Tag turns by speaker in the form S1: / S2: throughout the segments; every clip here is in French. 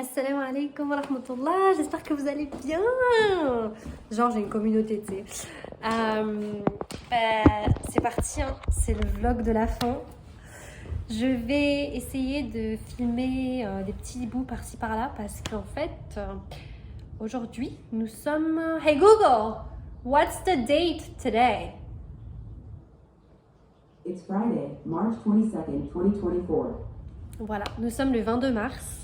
S1: Assalamu alaikum wa rahmatullah, j'espère que vous allez bien. Genre j'ai une communauté, tu sais. C'est parti, hein. C'est le vlog de la fin. Je vais essayer de filmer des petits bouts par-ci par-là parce qu'en fait, aujourd'hui, nous sommes... Hey Google, what's the date today?
S2: It's Friday, March 22nd, 2024.
S1: Voilà, nous sommes le 22 mars.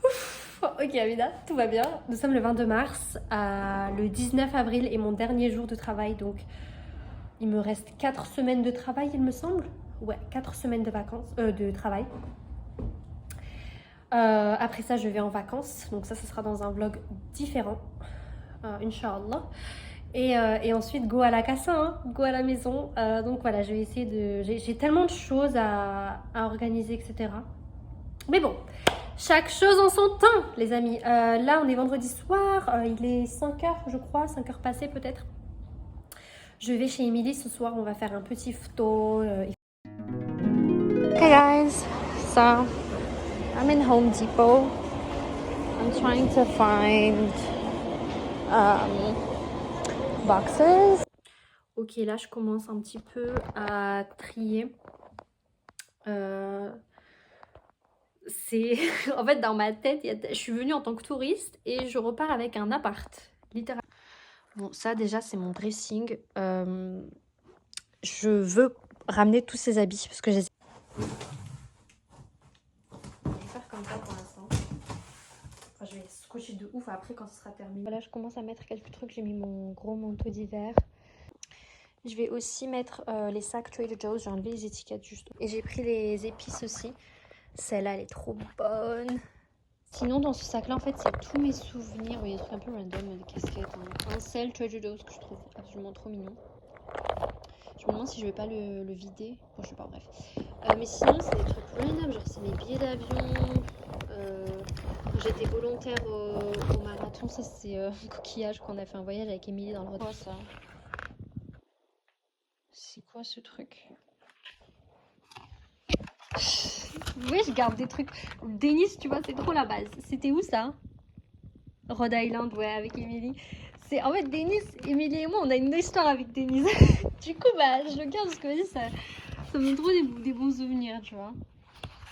S1: Ouf, ok Amina, tout va bien. Nous sommes le 22 mars. Le 19 avril est mon dernier jour de travail, donc il me reste 4 semaines de travail, il me semble. Ouais, 4 semaines de vacances, de travail. Après ça, je vais en vacances, donc ça sera dans un vlog différent, Inch'Allah. Et ensuite, go à la casa, hein, go à la maison. Donc voilà, je vais essayer de... J'ai tellement de choses à organiser, etc. Mais bon, chaque chose en son temps, les amis. Là, on est vendredi soir. Il est 5h, je crois. 5h passées, peut-être. Je vais chez Emily ce soir. On va faire un petit photo.
S3: Hey guys, so I'm in Home Depot. I'm trying to find boxes.
S1: Ok, là, je commence un petit peu à trier. C'est en fait dans ma tête, je suis venue en tant que touriste et je repars avec un appart, littéralement. Bon, ça déjà c'est mon dressing. Je veux ramener tous ces habits parce que je vais faire comme ça pour l'instant. Enfin, je vais scotcher de ouf après quand ce sera terminé. Voilà, je commence à mettre quelques trucs. J'ai mis mon gros manteau d'hiver. Je vais aussi mettre les sacs Trader Joe's. J'ai enlevé les étiquettes juste. Et j'ai pris les épices aussi. Celle-là, elle est trop bonne. Sinon, dans ce sac-là, en fait, c'est tous mes souvenirs. Il y a des trucs un peu random, des casquettes. Un sel Trader Joe's que je trouve absolument trop mignon. Je me demande si je vais pas le vider. Bon, je sais pas, bref. Mais sinon, c'est des trucs random. Genre, c'est mes billets d'avion. Quand j'étais volontaire au marathon, ça, c'est un coquillage qu'on a fait un voyage avec Émilie dans le Rhône. C'est quoi ça? C'est quoi ce truc? Oui, je garde des trucs. Dennis, tu vois, c'est trop la base. C'était où ça? Rhode Island, ouais, avec Emily. C'est en fait Dennis, Emily et moi, on a une histoire avec Dennis. Du coup, bah, je le garde parce que vas-y, ça me donne trop des bons souvenirs, tu vois.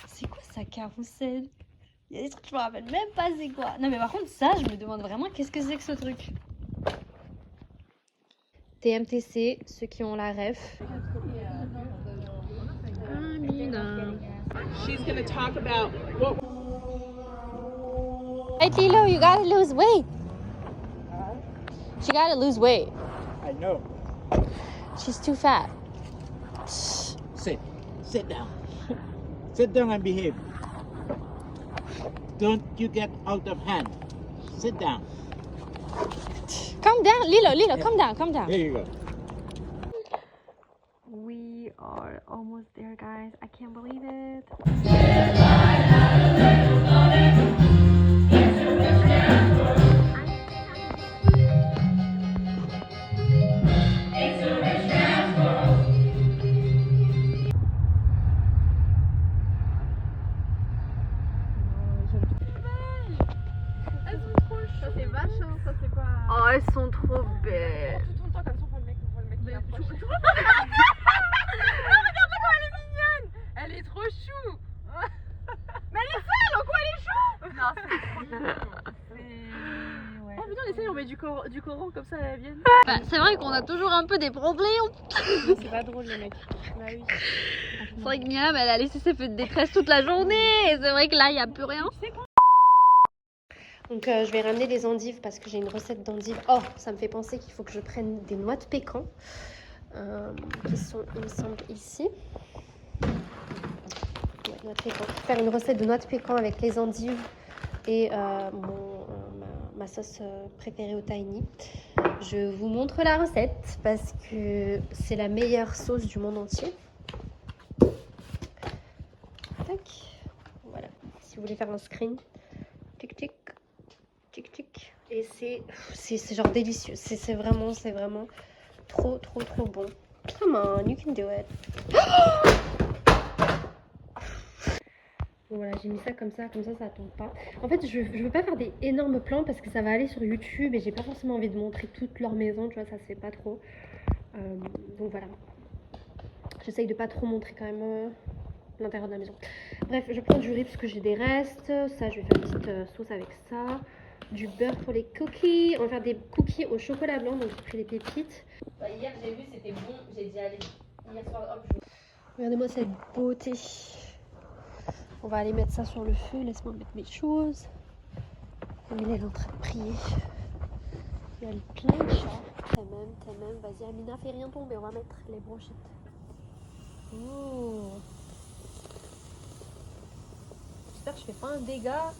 S1: C'est quoi ça, carrousel? Il y a des trucs, je me rappelle même pas c'est quoi. Non, mais par contre, ça, je me demande vraiment qu'est-ce que c'est que ce truc. TMTC, ceux qui ont la ref. Amina.
S4: She's going to talk about what.
S3: Hey Tilo, you gotta lose weight. She gotta lose weight.
S4: I know.
S3: She's too fat.
S4: Sit down. Sit down and behave. Don't you get out of hand. Sit down.
S3: Calm down, Lilo, calm down.
S4: There you go.
S1: We are almost there, guys. I can't believe it. Oh, elles sont trop belles.
S5: Tout ton temps comme ça, on voit le mec qui approche. Elle est trop chou. Mais elle est seule, en quoi elle est chou? Non, c'est trop mignon. Ouais. Oh putain, essaye, on met du Coran comme ça elles viennent.
S3: Bah, c'est vrai qu'on a toujours un peu des problèmes.
S5: C'est pas drôle les mecs. Bah oui.
S3: C'est vrai que Miam, elle a laissé ses feux de détresse toute la journée. Et c'est vrai que là, il n'y a plus rien.
S1: Donc je vais ramener les endives parce que j'ai une recette d'endives. Oh, ça me fait penser qu'il faut que je prenne des noix de pécan qui sont, il me semble, ici. Ouais, noix de pécan. Faire une recette de noix de pécan avec les endives et ma sauce préférée au tahini. Je vous montre la recette parce que c'est la meilleure sauce du monde entier. Tac. Voilà. Si vous voulez faire un screen. Tic tic. Tic tic. Et c'est genre délicieux. C'est vraiment trop bon. Come on, you can do it. Bon, voilà, j'ai mis ça, ça tombe pas. En fait, je veux pas faire des énormes plans parce que ça va aller sur YouTube et j'ai pas forcément envie de montrer toute leur maison, tu vois, ça se fait pas trop. Donc voilà. J'essaye de pas trop montrer quand même l'intérieur de la maison. Bref, je prends du riz parce que j'ai des restes. Ça, je vais faire une petite sauce avec ça. Du beurre pour les cookies. On va faire des cookies au chocolat blanc, donc j'ai pris des pépites.
S3: Bah, hier, j'ai vu, c'était bon. J'ai dit, allez, hier soir, hop,
S1: Regardez-moi cette beauté. On va aller mettre ça sur le feu. Laisse-moi mettre mes choses. Amina est en train de prier. Il y a plein de chats. T'as même. Vas-y, Amina, fais rien tomber. On va mettre les brochettes. Oh. J'espère que je fais pas un dégât.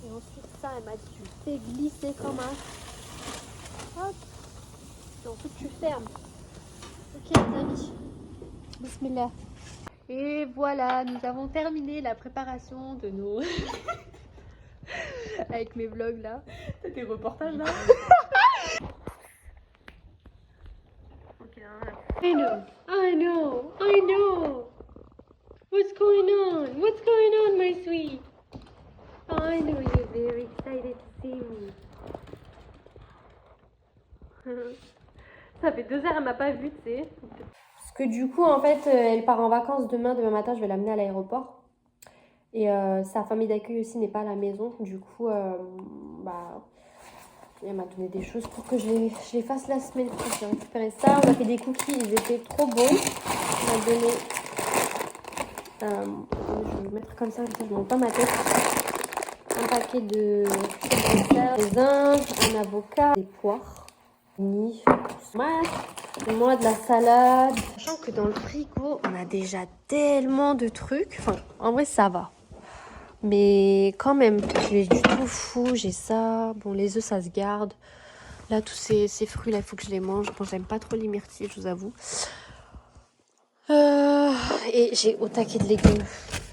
S1: Et ensuite, ça, elle m'a dit, tu fais glisser comme un. Hop. Et ensuite, tu fermes. Ok, les amis. Bismillah. Et voilà, nous avons terminé la préparation de nos... avec mes vlogs là.
S5: T'as tes reportages là?
S1: I know. What's going on, my sweet? I know you're very excited to see me. Ça fait 2 heures, elle m'a pas vue, tu sais. Parce que du coup, en fait, elle part en vacances demain matin, je vais l'amener à l'aéroport. Et sa famille d'accueil aussi n'est pas à la maison. Du coup, elle m'a donné des choses pour que je les fasse la semaine prochaine. J'ai récupéré ça. On a fait des cookies, ils étaient trop bons. On m'a donné... je vais le mettre comme ça je ne monte pas ma tête. Un paquet de des Indes, un avocat, des poires, ni moi de la salade. Sachant que dans le frigo, on a déjà tellement de trucs. Enfin, en vrai, ça va. Mais quand même, j'ai du tofu, j'ai ça. Bon, les œufs, ça se garde. Là, tous ces fruits-là, il faut que je les mange. Bon, j'aime pas trop les myrtilles, je vous avoue. Et j'ai au taquet de légumes.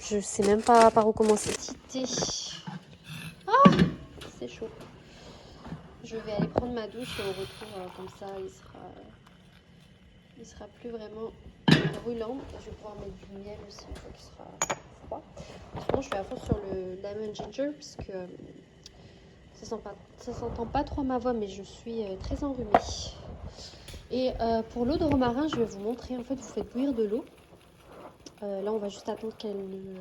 S1: Je sais même pas par où commencer. Ah, c'est chaud. Je vais aller prendre ma douche et au retour, comme ça, il sera plus vraiment brûlant. Je vais pouvoir mettre du miel aussi une fois qu'il sera froid. Sinon, je fais à fond sur le lemon ginger parce que ça s'entend pas trop ma voix, mais je suis très enrhumée. Et pour l'eau de romarin, je vais vous montrer. En fait, vous faites bouillir de l'eau. Là, on va juste attendre qu'elle ne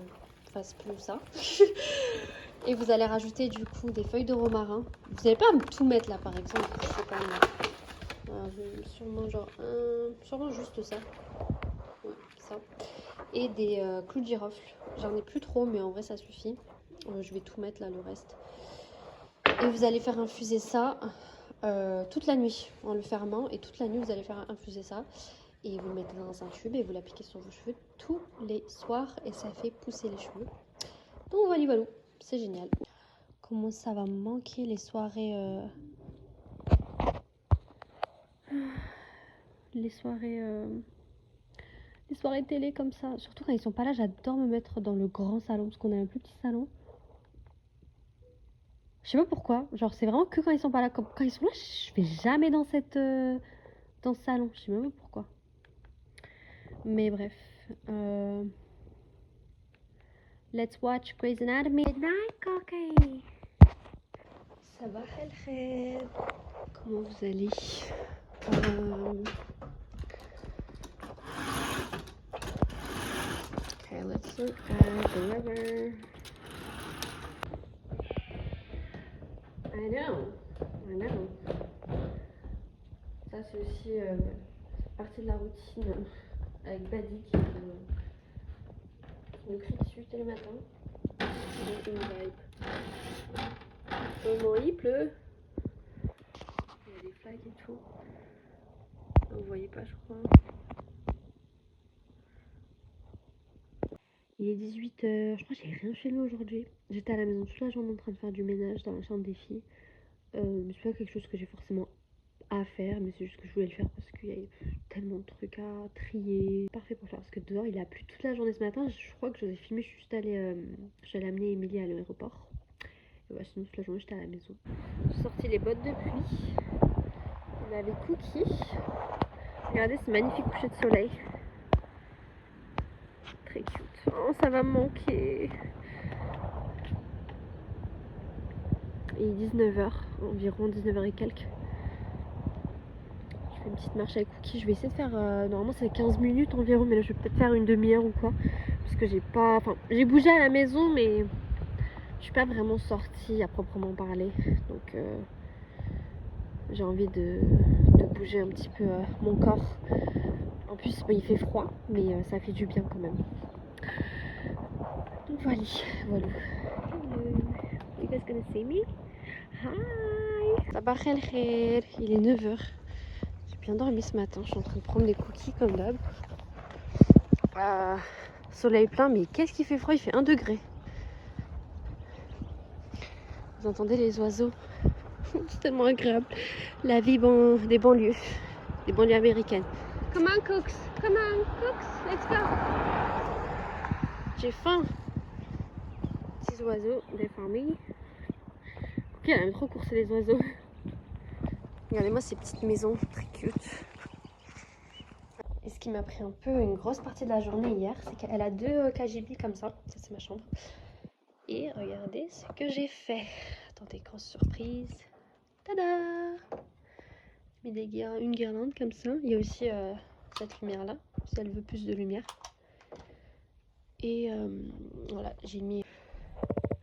S1: fasse plus ça. Et vous allez rajouter du coup des feuilles de romarin. Vous n'allez pas tout mettre là, par exemple. Je sais pas moi. Sûrement juste ça. Ouais, ça. Et des clous de girofle. J'en ai plus trop, mais en vrai, ça suffit. Je vais tout mettre là, le reste. Et vous allez faire infuser ça toute la nuit en le fermant. Et toute la nuit, vous allez faire infuser ça. Et vous le mettez dans un tube et vous l'appliquez sur vos cheveux tous les soirs. Et ça fait pousser les cheveux. Donc voilà, c'est génial. Comment ça va me manquer les soirées... Les soirées télé comme ça. Surtout quand ils sont pas là, j'adore me mettre dans le grand salon. Parce qu'on a un plus petit salon. Je sais pas pourquoi. Genre, c'est vraiment que quand ils sont pas là. Quand ils sont là, je vais jamais dans dans ce salon. Je sais même pas pourquoi. Mais bref. Let's watch Grey's Anatomy. Good night, Cocky. Ça va, Khaled? Comment vous allez? Okay, let's look at the river. I know. Ça, c'est aussi partie de la routine avec Badi qui me crie dessus tous les matins. C'est une vibe. Comment il pleut? Il y a des flaques et tout. Vous voyez pas, je crois. Il est 18h. Je crois que j'ai rien fait aujourd'hui. J'étais à la maison toute la journée en train de faire du ménage dans la chambre des filles. C'est pas quelque chose que j'ai forcément à faire, mais c'est juste que je voulais le faire parce qu'il y a tellement de trucs à trier. Parfait pour faire parce que dehors il a plu toute la journée ce matin. Je crois que je vous ai filmé, je suis juste allée amener Emilie à l'aéroport. Et ouais, sinon toute la journée j'étais à la maison. J'ai sorti les bottes de pluie. On avait Cookie. Regardez ce magnifique coucher de soleil. Très cute.
S3: Oh, ça va me manquer. Il est 19h, environ 19h et quelques. Je fais une petite marche avec Cookie. Je vais essayer de faire. Normalement, c'est 15 minutes environ, mais là, je vais peut-être faire une demi-heure ou quoi. Parce que j'ai pas. Enfin, j'ai bougé à la maison, mais je suis pas vraiment sortie à proprement parler. Donc, j'ai envie de bouger un petit peu mon corps. En plus, il fait froid, mais ça fait du bien quand même. Donc, voilà. Hello. You guys gonna see me? Hi! Sabah el khair. Il est 9h. J'ai bien dormi ce matin. Je suis en train de prendre des cookies comme d'hab. Soleil plein, mais qu'est-ce qu'il fait froid? Il fait 1 degré. Vous entendez les oiseaux? C'est tellement agréable. La vie des banlieues américaines. Come on, Cooks! Come on, Cooks! Let's go! J'ai faim. Petits oiseaux des familles. Ok, elle aime trop courser les oiseaux. Regardez-moi ces petites maisons très cute. Et ce qui m'a pris un peu une grosse partie de la journée hier, c'est qu'elle a 2 KGB comme ça. Ça, c'est ma chambre. Et regardez ce que j'ai fait. Attendez, grosse surprise. Tada! J'ai mis une guirlande comme ça. Il y a aussi cette lumière-là, si elle veut plus de lumière. Et voilà, j'ai mis...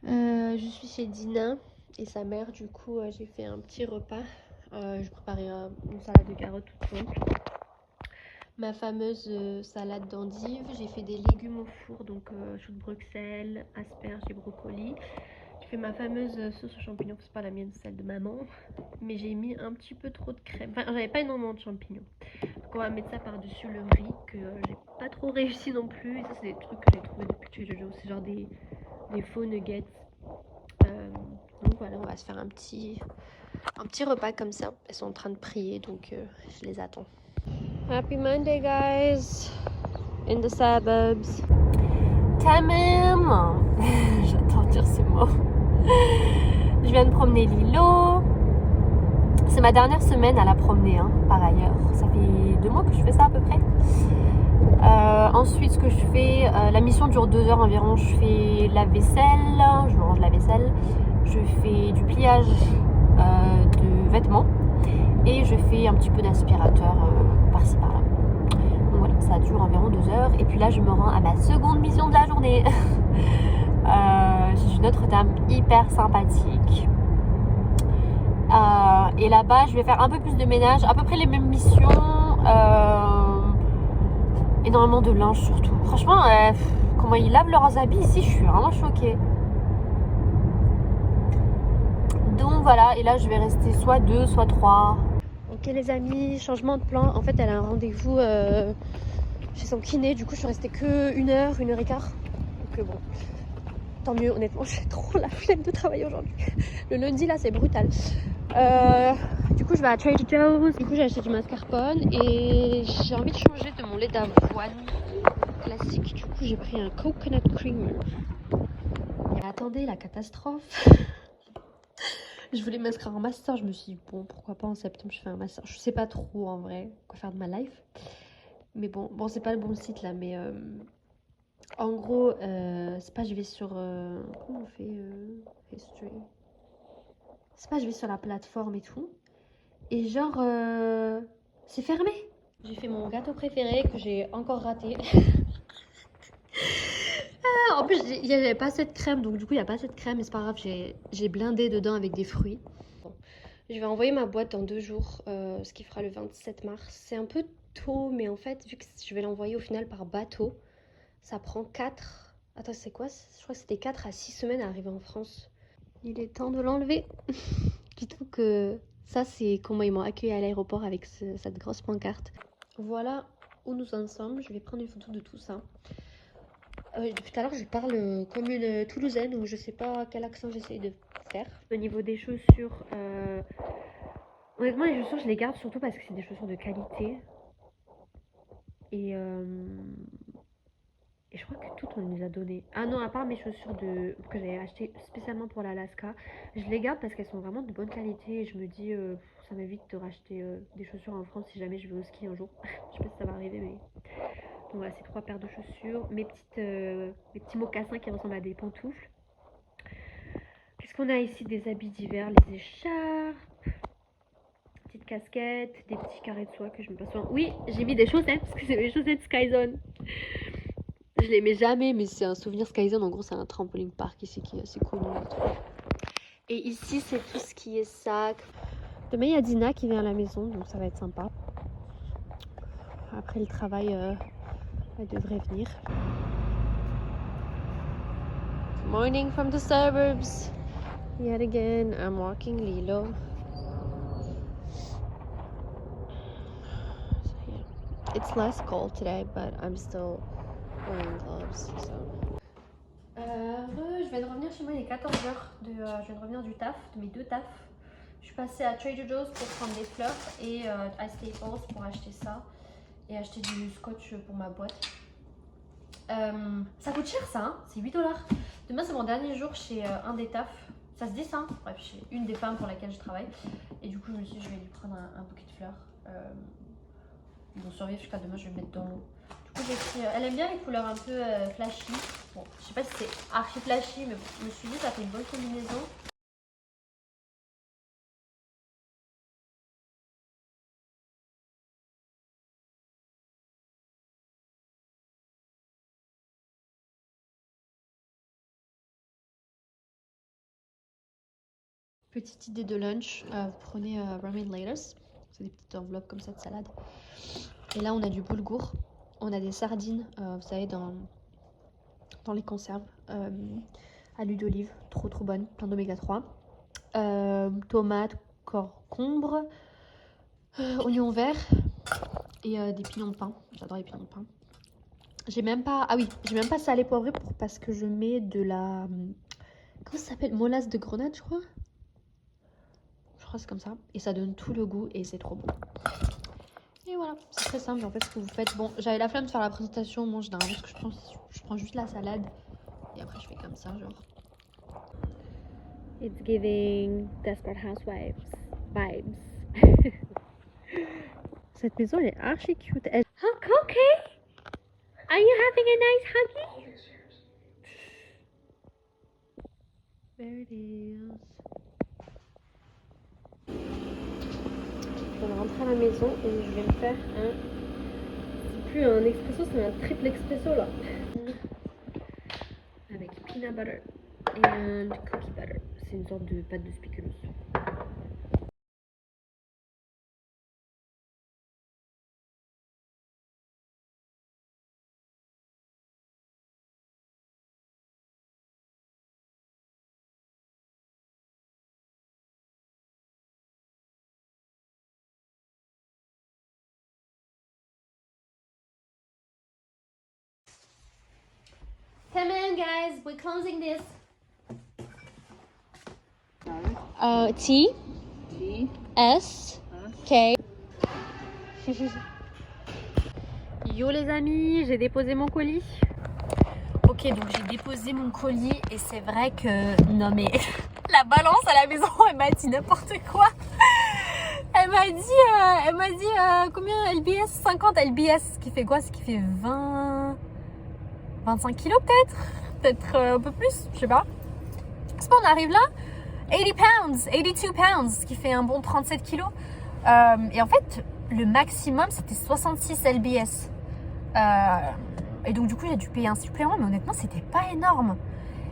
S3: je suis chez Dina et sa mère. Du coup, j'ai fait un petit repas. Je préparais une salade de carottes toute simple. Ma fameuse salade d'endive. J'ai fait des légumes au four, donc choux de Bruxelles, asperges et brocolis. J'ai fait ma fameuse sauce aux champignons, c'est pas la mienne, celle de maman. Mais j'ai mis un petit peu trop de crème. Enfin, j'avais pas énormément de champignons. Donc on va mettre ça par-dessus le riz que j'ai pas trop réussi non plus. Et ça, c'est des trucs que j'ai trouvé depuis que j'ai Jojo. C'est genre des faux nuggets. Donc voilà, on va se faire un petit repas comme ça. Elles sont en train de prier, donc je les attends. Happy Monday, guys! In the suburbs. Tamam! J'adore dire ce mot. Je viens de promener Lilo. C'est ma dernière semaine à la promener, hein, par ailleurs. Ça fait 2 mois que je fais ça à peu près. Ensuite, ce que je fais, la mission dure 2 heures environ. Je fais la vaisselle, je range la vaisselle. Je fais du pliage de vêtements. Et je fais un petit peu d'aspirateur par-ci par-là. Donc voilà, ça dure environ 2 heures. Et puis là, je me rends à ma seconde mission de la journée. J'ai une Notre-Dame hyper sympathique. Et là-bas, je vais faire un peu plus de ménage, à peu près les mêmes missions. Énormément de linge surtout. Franchement, comment ils lavent leurs habits ici, je suis vraiment choquée. Donc voilà, et là, je vais rester soit 2, soit 3. Ok les amis, changement de plan. En fait, elle a un rendez-vous chez son kiné. Du coup, je suis restée que 1h, 1h15. Donc bon, tant mieux. Honnêtement, j'ai trop la flemme de travailler aujourd'hui. Le lundi là, c'est brutal. Du coup, je vais à Trader Joe's. Du coup, j'ai acheté du mascarpone et j'ai envie de changer de mon lait d'avoine classique. Du coup, j'ai pris un coconut creamer. Et attendez, la catastrophe. Je voulais m'inscrire en master. Je me suis dit, bon, pourquoi pas en septembre, je fais un master. Je sais pas trop en vrai quoi faire de ma life. Mais bon, c'est pas le bon site là. Mais en gros, c'est pas je vais sur. Comment on fait History. C'est pas je vais sur la plateforme et tout. Et genre, c'est fermé. J'ai fait mon gâteau préféré que j'ai encore raté. En plus, il n'y avait pas assez de crème, donc du coup, il n'y a pas assez de crème, mais c'est pas grave, j'ai blindé dedans avec des fruits. Bon. Je vais envoyer ma boîte dans 2 jours, ce qui fera le 27 mars. C'est un peu tôt, mais en fait, vu que je vais l'envoyer au final par bateau, ça prend 4... Attends, c'est quoi? Je crois que c'était 4 à 6 semaines à arriver en France. Il est temps de l'enlever. Du tout que ça, c'est comment ils m'ont accueilli à l'aéroport avec cette grosse pancarte. Voilà où nous en sommes. Je vais prendre une photo de tout ça. Depuis tout à l'heure, je parle comme une Toulousaine ou je sais pas quel accent j'essaye de faire. Au niveau des chaussures, honnêtement, les chaussures, je les garde surtout parce que c'est des chaussures de qualité. Et je crois que toutes, on les a données. Ah non, à part mes chaussures que j'avais achetées spécialement pour l'Alaska. Je les garde parce qu'elles sont vraiment de bonne qualité. Et je me dis, ça m'évite de racheter des chaussures en France si jamais je vais au ski un jour. Je sais pas si ça va arriver, mais... voilà, ces 3 paires de chaussures, mes petits mocassins qui ressemblent à des pantoufles. Qu'est-ce qu'on a ici? Des habits d'hiver, les écharpes, petites casquettes, des petits carrés de soie que je me passe souvent. Oui, j'ai mis des chaussettes parce que c'est mes chaussettes Skyzone. Je les mets jamais, mais c'est un souvenir Skyzone. En gros, c'est un trampoline park ici qui est assez cool. Et ici, c'est tout ce qui est sac. Demain, il y a Dina qui vient à la maison, donc ça va être sympa. Après le travail, elle devrait venir. Morning from the suburbs. Yet again, I'm walking Lilo. So yeah, it's less cold today, but I'm still wearing gloves. So. Je viens de revenir chez moi, il est 14h. Je viens de revenir du taf, de mes 2 tafs. Je suis passée à Trader Joe's pour prendre des fleurs et à Staples pour acheter ça et acheter du scotch pour ma boîte. Ça coûte cher ça, hein, c'est 8$. Demain c'est mon dernier jour chez un des tafs. Ça se dit ça, hein, bref, chez une des femmes pour laquelle je travaille. Et du coup je me suis dit je vais lui prendre un bouquet de fleurs. Ils vont survivre jusqu'à demain, je vais le mettre dans l'eau. Du coup j'ai pris, elle aime bien les couleurs un peu flashy. Bon, je sais pas si c'est archi flashy, mais je me suis dit ça fait une bonne combinaison. Petite idée de lunch, vous prenez ramen layers, c'est des petites enveloppes comme ça de salade. Et là on a du boulgour, on a des sardines, vous savez dans les conserves, à l'huile d'olive, trop bonne, plein d'oméga 3. Tomates, concombre, oignons verts et des pignons de pain, j'adore les pignons de pain. J'ai même pas salé poivré parce que je mets de la, comment ça s'appelle, molasse de grenade je crois. C'est comme ça et ça donne tout le goût et c'est trop bon. Et voilà, c'est très simple en fait ce que vous faites. Bon, j'avais la flemme de faire la présentation, moi généralement ce que je prends juste la salade et après je fais comme ça genre. It's giving Desperate Housewives vibes. Cette maison elle est archi cute. Oh Coquet, are you having a nice huggy? There it is. Je vais rentrer à la maison et je vais me faire c'est plus un expresso, c'est un triple expresso là. Avec peanut butter and cookie butter. C'est une sorte de pâte de spéculoos. Come in guys, we're closing this. T S K. Yo les amis, j'ai déposé mon colis. Ok, donc j'ai déposé mon colis et c'est vrai que non mais la balance à la maison, elle m'a dit n'importe quoi. Elle m'a dit combien LBS, 50 LBS, ce qui fait quoi? Ce qui fait 25 kilos peut-être un peu plus, je sais pas. C'est pas, on arrive là, 82 pounds, ce qui fait un bon 37 kilos. Et en fait, le maximum c'était 66 LBS. Et donc du coup j'ai dû payer un supplément, mais honnêtement c'était pas énorme.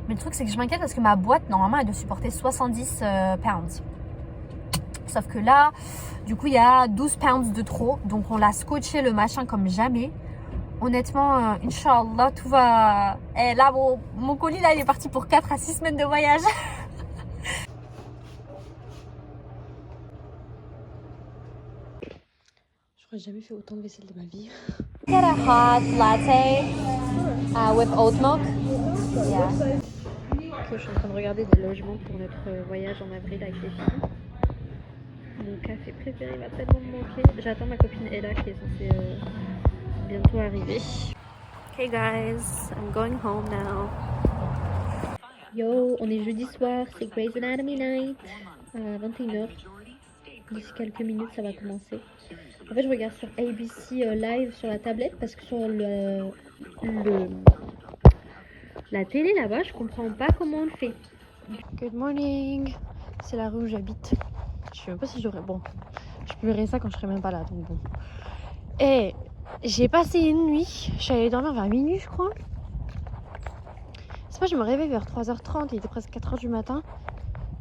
S3: Mais le truc c'est que je m'inquiète parce que ma boîte normalement elle doit supporter 70 pounds. Sauf que là, du coup il y a 12 pounds de trop, donc on l'a scotché le machin comme jamais. Honnêtement, Inch'Allah, tout va... Et là, mon colis, là, il est parti pour 4 à 6 semaines de voyage. Je crois que j'ai jamais fait autant de vaisselle de ma vie. Get a hot latte with oat milk. Yeah. Okay, je suis en train de regarder des logements pour notre voyage en avril avec les filles. Mon café préféré va tellement me manquer. J'attends ma copine Ella qui est censée... bientôt arrivé. Hey guys, I'm going home now. Yo, on est jeudi soir, c'est Grey's Anatomy Night à 21h. D'ici quelques minutes, ça va commencer. En fait, je regarde sur ABC Live sur la tablette parce que sur la télé là-bas, je comprends pas comment on le fait. Good morning. C'est la rue où j'habite. Je sais même pas si je devrais. Bon, je publierai ça quand je serai même pas là, donc bon. Et j'ai passé une nuit. Je suis allée dormir vers minuit, je crois. C'est pas, je me réveille vers 3h30. Il était presque 4h du matin.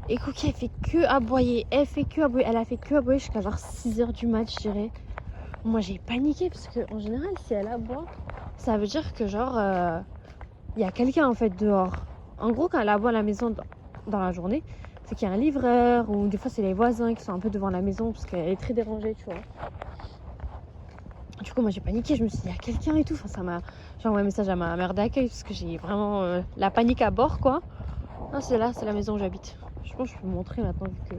S3: Et Cookie, elle fait que aboyer. Elle a fait que aboyer jusqu'à genre 6h du mat, je dirais. Moi, j'ai paniqué parce que en général, si elle aboie, ça veut dire que genre y a quelqu'un en fait dehors. En gros, quand elle aboie à la maison dans la journée, c'est qu'il y a un livreur ou des fois c'est les voisins qui sont un peu devant la maison parce qu'elle est très dérangée, tu vois. Du coup, moi j'ai paniqué, je me suis dit, il y a quelqu'un et tout. Enfin, ça m'a. J'ai envoyé un message à ma mère d'accueil parce que j'ai vraiment la panique à bord, quoi. Non, c'est là, c'est la maison où j'habite. Je pense que je peux vous montrer maintenant vu que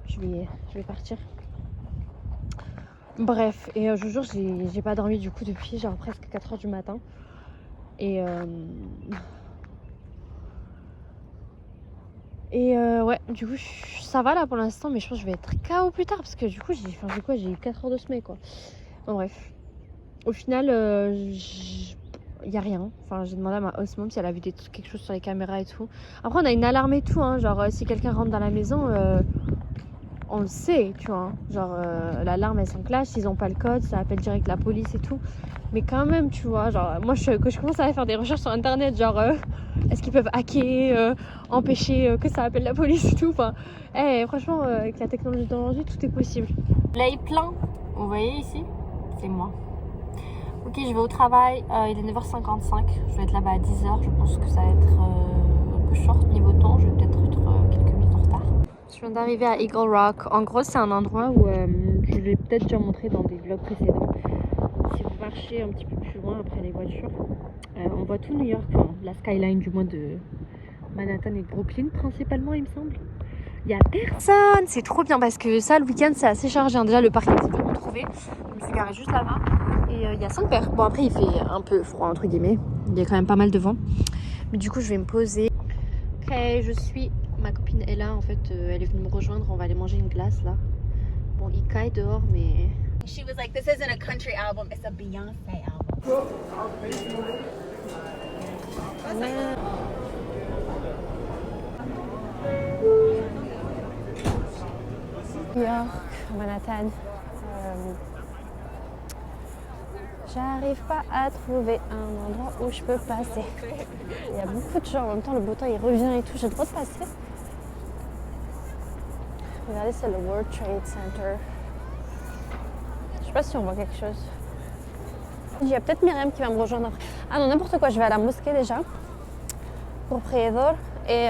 S3: je vais partir. Bref, et je vous jure, j'ai pas dormi du coup depuis genre presque 4h du matin. Et ouais, du coup, ça va là pour l'instant, mais je pense que je vais être KO plus tard parce que du coup, j'ai eu 4 heures de sommeil quoi. Bon, bref, au final, il y a rien. Enfin, j'ai demandé à ma host mom si elle a vu quelque chose sur les caméras et tout. Après, on a une alarme et tout, hein, genre si quelqu'un rentre dans la maison, on le sait, tu vois. Genre, l'alarme elle s'enclenche, ils ont pas le code, ça appelle direct la police et tout. Mais quand même, tu vois, genre, moi, quand je commence à faire des recherches sur internet, genre, est-ce qu'ils peuvent hacker, empêcher que ça appelle la police et tout. Enfin, franchement, avec la technologie d'aujourd'hui, tout est possible.
S1: L'œil plein, vous voyez ici, c'est moi. Ok, je vais au travail, il est 9h55, je vais être là-bas à 10h, je pense que ça va être un peu short niveau temps, je vais peut-être être quelques minutes en retard. Je viens d'arriver à Eagle Rock, en gros c'est un endroit où je l'ai peut-être déjà montré dans des vlogs précédents. Si vous marchez un petit peu plus loin après les voitures, on voit tout New York, enfin, la skyline du moins de Manhattan et de Brooklyn principalement il me semble. Il n'y a personne, c'est trop bien parce que ça le week-end c'est assez chargé, hein. Déjà le parking c'est dur à trouver, je me suis garée juste là-bas et il y a 5 paires. Bon après il fait un peu froid entre guillemets, il y a quand même pas mal de vent, mais du coup je vais me poser. Ok, ma copine est là en fait, elle est venue me rejoindre, on va aller manger une glace là. Bon il caille dehors mais...
S5: She was like, this isn't a country album, it's a Beyonce album.
S3: New York, Manhattan. J'arrive pas à trouver un endroit où je peux passer. Il y a beaucoup de gens, en même temps le beau temps il revient et tout, j'ai le droit de passer. Regardez, c'est le World Trade Center. Je sais pas si on voit quelque chose. Il y a peut-être Myriam qui va me rejoindre après. Ah non, n'importe quoi, je vais à la mosquée déjà pour prier Dhor et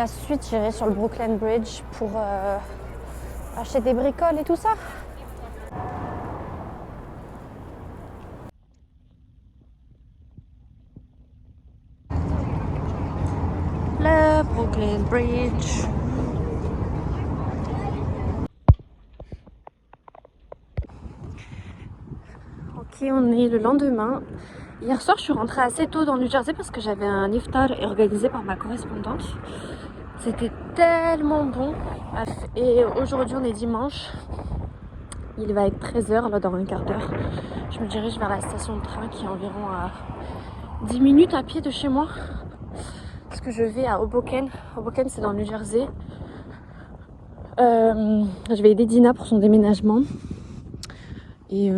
S3: ensuite j'irai sur le Brooklyn Bridge pour acheter des bricoles et tout ça. Le Brooklyn Bridge. Ok, on est le lendemain. Hier soir, je suis rentrée assez tôt dans le New Jersey parce que j'avais un iftar organisé par ma correspondante. C'était tellement bon. Et aujourd'hui, on est dimanche. Il va être 13h, là, dans un quart d'heure. Je me dirige vers la station de train qui est environ à 10 minutes à pied de chez moi. Parce que je vais à Hoboken. Hoboken, c'est dans le New Jersey. Je vais aider Dina pour son déménagement. Et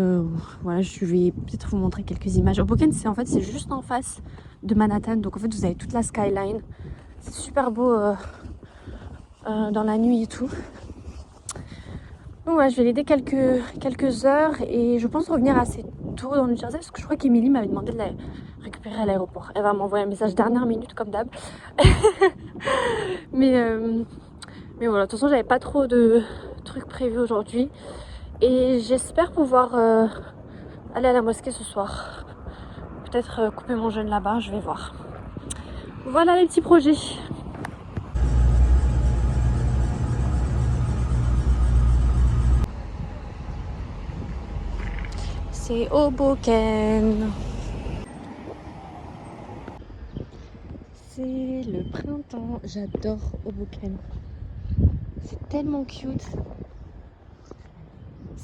S3: voilà, je vais peut-être vous montrer quelques images. Hoboken, c'est juste en face de Manhattan. Donc en fait, vous avez toute la skyline. C'est super beau dans la nuit et tout. Donc ouais, je vais l'aider quelques heures et je pense revenir assez tôt dans le New Jersey parce que je crois qu'Emilie m'avait demandé de la récupérer à l'aéroport. Elle va m'envoyer un message dernière minute comme d'hab. mais voilà, de toute façon, j'avais pas trop de trucs prévus aujourd'hui. Et j'espère pouvoir aller à la mosquée ce soir. Peut-être couper mon jeûne là-bas, je vais voir. Voilà les petits projets. C'est Hoboken. C'est le printemps. J'adore Hoboken. C'est tellement cute.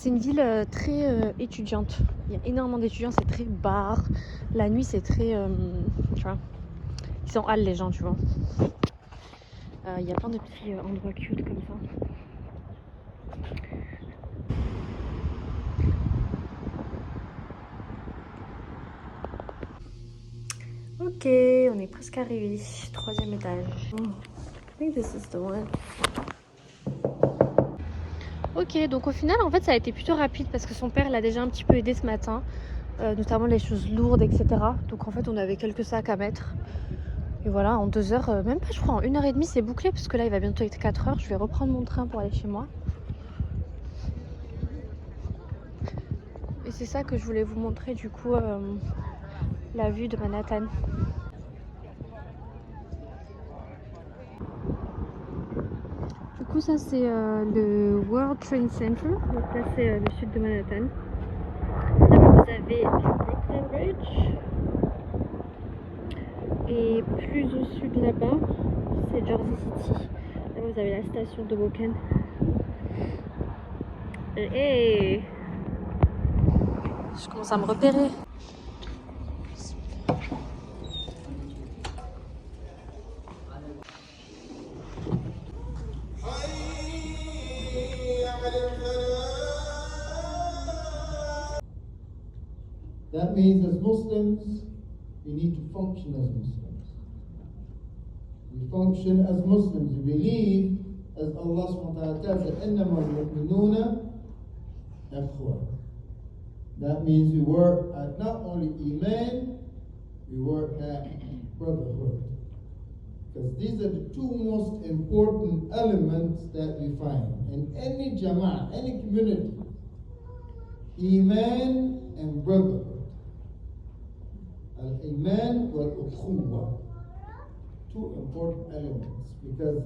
S3: C'est une ville très étudiante. Il y a énormément d'étudiants, c'est très bar. La nuit, c'est très... tu vois, ils sont hal les gens, tu vois. Il y a plein de petits endroits cute comme ça. Ok, on est presque arrivé. 3e étage. I think this is the one. Ok, donc au final, en fait, ça a été plutôt rapide parce que son père l'a déjà un petit peu aidé ce matin, notamment les choses lourdes, etc. Donc en fait, on avait quelques sacs à mettre. Et voilà, en 2 heures, même pas, je crois, en 1h30, c'est bouclé parce que là, il va bientôt être 4 heures. Je vais reprendre mon train pour aller chez moi. Et c'est ça que je voulais vous montrer, du coup, la vue de Manhattan. Du coup, ça, c'est le World Trade Center. Donc là, c'est le sud de Manhattan. Là-bas, vous avez Brooklyn Bridge. Et plus au sud là-bas, c'est Jersey City. Là-bas, vous avez la station de Hoboken. Et je commence à me repérer.
S6: That means as Muslims, we need to function as Muslims. We function as Muslims. We believe, as Allah subhanahu wa ta'ala says, إِنَّمَا الْمُؤْمِنُونَ إِخْوَةٌ. That means we work at not only Iman, we work at brotherhood. Because these are the two most important elements that we find in any jama'ah, any community. Iman and brotherhood. Al-Iman wal-Ukhuwa. Two important elements. Because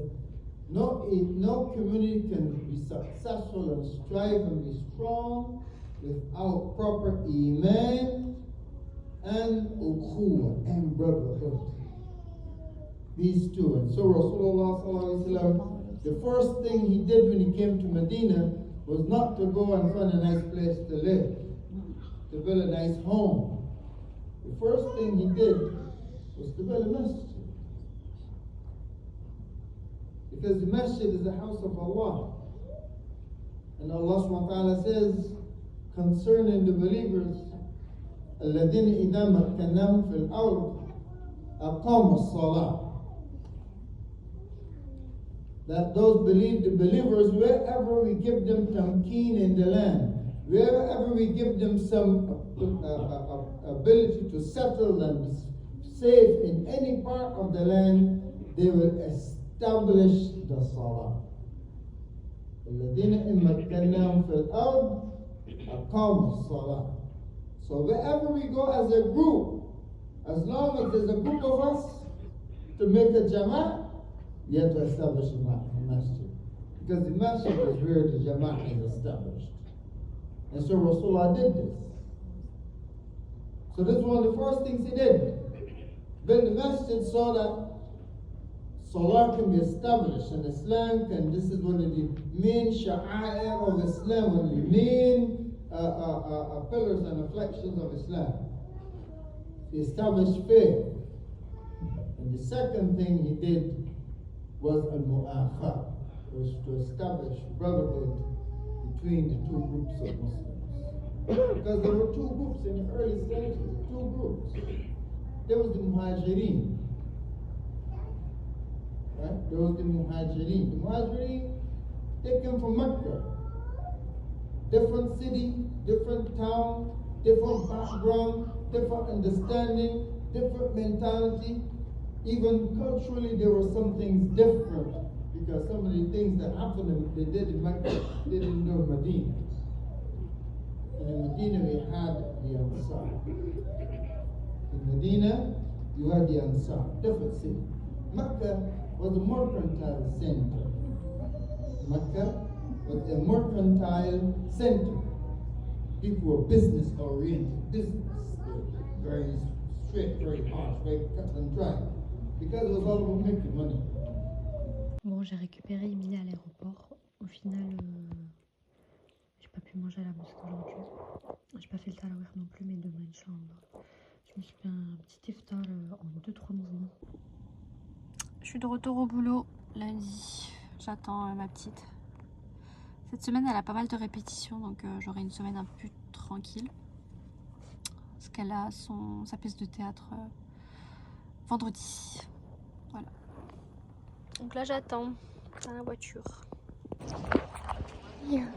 S6: no community can be successful and strive and be strong without proper Iman and Ukhuwa and brotherhood. These two. And so Rasulullah sallallahu alaihi wasallam, the first thing he did when he came to Medina was not to go and find a nice place to live, to build a nice home. The first thing he did was to build a masjid. Because the masjid is the house of Allah. And Allah subhanahu wa ta'ala says concerning the believers, الَّذِينَ إِذَا مَكَّنَّاهُمْ فِي الْأَرْضِ أَقَامُوا الصَّلَاةَ. That those believers, wherever we give them tamkeen in the land, wherever we give them some ability to settle and be safe in any part of the land, they will establish the salah. الَّذِينَ إِن مَكَّنَّاهُمْ فِي الْأَرْضِ أَقَامُوا الصَّلَاةَ. So wherever we go as a group, as long as there's a group of us to make a jama'ah, you have to establish a masjid. Because the masjid is where the jama'ah is established. And so Rasulullah did this. So this is one of the first things he did. Build the masjid so that salah can be established and Islam can, this is one of the main sha'a'ir of Islam, one of the main pillars and reflections of Islam. He established faith. And the second thing he did was al-mu'akha, was to establish brotherhood between the two groups of Muslims. Because there were two groups in the early stages, two groups. There was the Muhajirin. Right? There was the Muhajirin. The Muhajirin, they came from Mecca. Different city, different town, different background, different understanding, different mentality. Even culturally, there were some things different because some of the things that happened, they did in Mecca, they didn't do in Medina. And in Medina, we had the Ansar. In Medina, you had the Ansar, different city. Mecca was a mercantile center. Mecca was a mercantile center. People were business oriented, very straight, very harsh, very cut and dry. Because it was all about making money.
S3: Bon, j'ai récupéré Emilie à l'aéroport. Au final, j'ai
S1: pas pu manger à la mosquée aujourd'hui. J'ai pas fait le tarawih non plus, mais demain, Inch'Allah. Je me suis fait un petit iftar en 2-3 mouvements. Je suis de retour au boulot lundi. J'attends ma petite. Cette semaine, elle a pas mal de répétitions, donc j'aurai une semaine un peu plus tranquille. Parce qu'elle a sa pièce de théâtre vendredi. Voilà. Donc là, j'attends dans la voiture. Yeah.